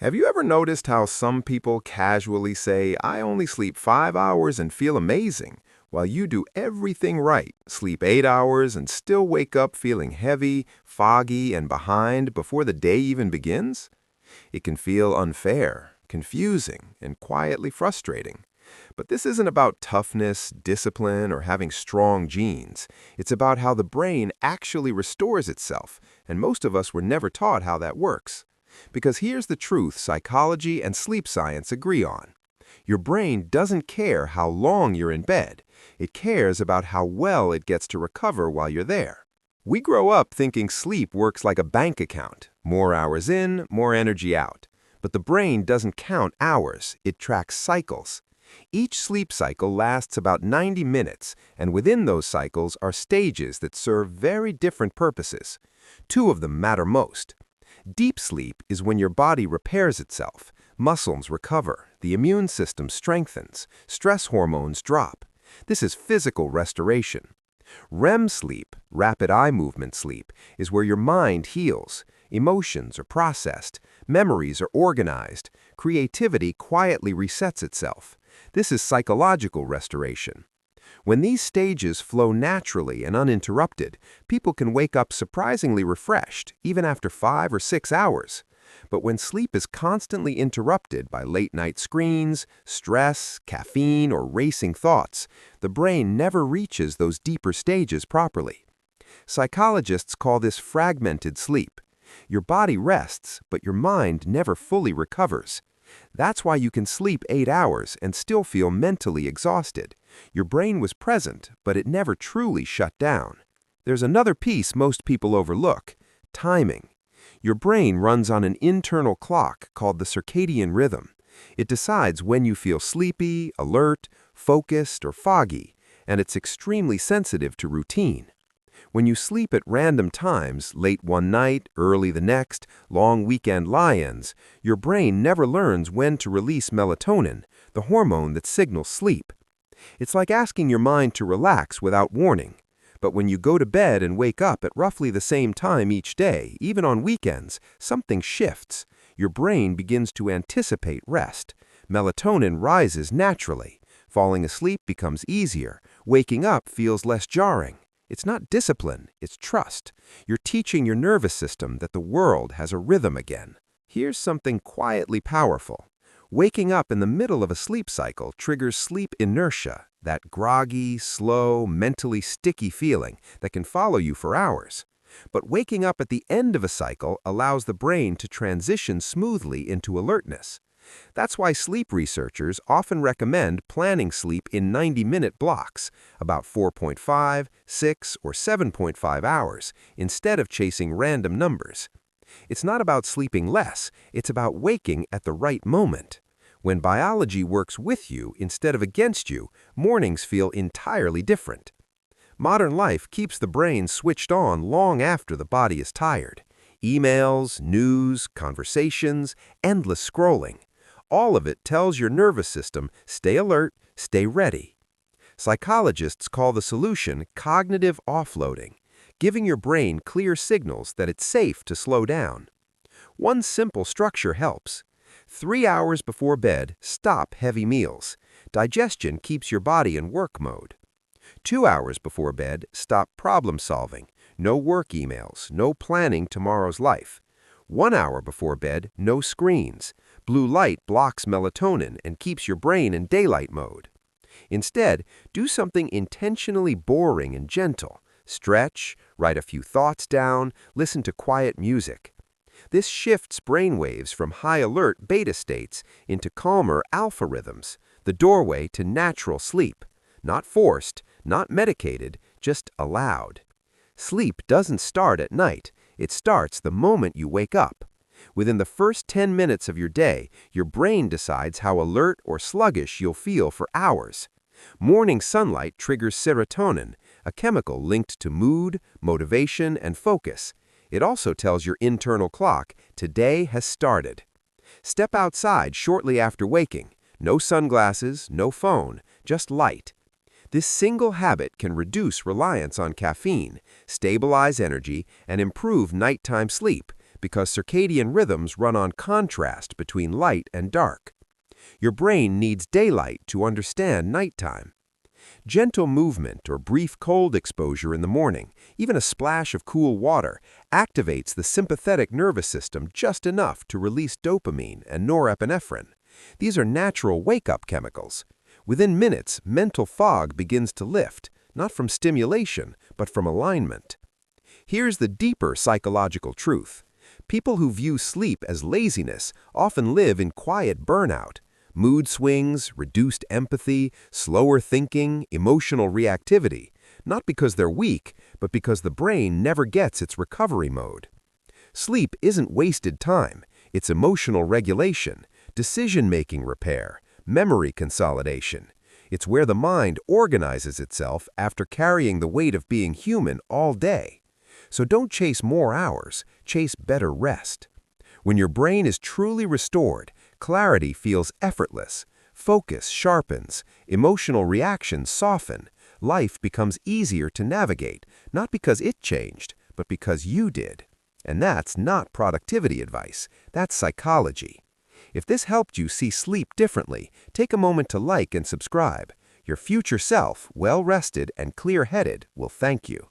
Have you ever noticed how some people casually say, I only sleep 5 hours and feel amazing, while you do everything right, sleep 8 hours and still wake up feeling heavy, foggy, and behind before the day even begins? It can feel unfair, confusing, and quietly frustrating. But this isn't about toughness, discipline, or having strong genes. It's about how the brain actually restores itself, and most of us were never taught how that works. Because here's the truth psychology and sleep science agree on. Your brain doesn't care how long you're in bed. It cares about how well it gets to recover while you're there. We grow up thinking sleep works like a bank account. More hours in, more energy out. But the brain doesn't count hours, it tracks cycles. Each sleep cycle lasts about 90 minutes, and within those cycles are stages that serve very different purposes. Two of them matter most. Deep sleep is when your body repairs itself, muscles recover, the immune system strengthens, stress hormones drop. This is physical restoration. REM sleep, rapid eye movement sleep, is where your mind heals, emotions are processed, memories are organized, creativity quietly resets itself. This is psychological restoration. When these stages flow naturally and uninterrupted, people can wake up surprisingly refreshed, even after 5 or 6 hours. But when sleep is constantly interrupted by late-night screens, stress, caffeine, or racing thoughts, the brain never reaches those deeper stages properly. Psychologists call this fragmented sleep. Your body rests, but your mind never fully recovers. That's why you can sleep 8 hours and still feel mentally exhausted. Your brain was present, but it never truly shut down. There's another piece most people overlook: timing. Your brain runs on an internal clock called the circadian rhythm. It decides when you feel sleepy, alert, focused, or foggy, and it's extremely sensitive to routine. When you sleep at random times, late one night, early the next, long weekend lie-ins, your brain never learns when to release melatonin, the hormone that signals sleep. It's like asking your mind to relax without warning. But when you go to bed and wake up at roughly the same time each day, even on weekends, something shifts. Your brain begins to anticipate rest. Melatonin rises naturally. Falling asleep becomes easier. Waking up feels less jarring. It's not discipline, it's trust. You're teaching your nervous system that the world has a rhythm again. Here's something quietly powerful. Waking up in the middle of a sleep cycle triggers sleep inertia, that groggy, slow, mentally sticky feeling that can follow you for hours. But waking up at the end of a cycle allows the brain to transition smoothly into alertness. That's why sleep researchers often recommend planning sleep in 90-minute blocks, about 4.5, 6, or 7.5 hours, instead of chasing random numbers. It's not about sleeping less, it's about waking at the right moment. When biology works with you instead of against you, mornings feel entirely different. Modern life keeps the brain switched on long after the body is tired. Emails, news, conversations, endless scrolling. All of it tells your nervous system, stay alert, stay ready. Psychologists call the solution cognitive offloading, giving your brain clear signals that it's safe to slow down. One simple structure helps. 3 hours before bed, stop heavy meals. Digestion keeps your body in work mode. 2 hours before bed, stop problem solving. No work emails, no planning tomorrow's life. 1 hour before bed, no screens. Blue light blocks melatonin and keeps your brain in daylight mode. Instead, do something intentionally boring and gentle. Stretch, write a few thoughts down, listen to quiet music. This shifts brainwaves from high-alert beta states into calmer alpha rhythms, the doorway to natural sleep. Not forced, not medicated, just allowed. Sleep doesn't start at night. It starts the moment you wake up. Within the first 10 minutes of your day, your brain decides how alert or sluggish you'll feel for hours. Morning sunlight triggers serotonin, a chemical linked to mood, motivation, and focus. It also tells your internal clock, today has started. Step outside shortly after waking. No sunglasses, no phone, just light. This single habit can reduce reliance on caffeine, stabilize energy, and improve nighttime sleep, because circadian rhythms run on contrast between light and dark. Your brain needs daylight to understand nighttime. Gentle movement or brief cold exposure in the morning, even a splash of cool water, activates the sympathetic nervous system just enough to release dopamine and norepinephrine. These are natural wake-up chemicals. Within minutes, mental fog begins to lift, not from stimulation, but from alignment. Here's the deeper psychological truth. People who view sleep as laziness often live in quiet burnout. Mood swings, reduced empathy, slower thinking, emotional reactivity, not because they're weak, but because the brain never gets its recovery mode. Sleep isn't wasted time, it's emotional regulation, decision-making repair, memory consolidation. It's where the mind organizes itself after carrying the weight of being human all day. So don't chase more hours, chase better rest. When your brain is truly restored, clarity feels effortless, focus sharpens, emotional reactions soften, life becomes easier to navigate, not because it changed, but because you did. And that's not productivity advice, that's psychology. If this helped you see sleep differently, take a moment to like and subscribe. Your future self, well-rested and clear-headed, will thank you.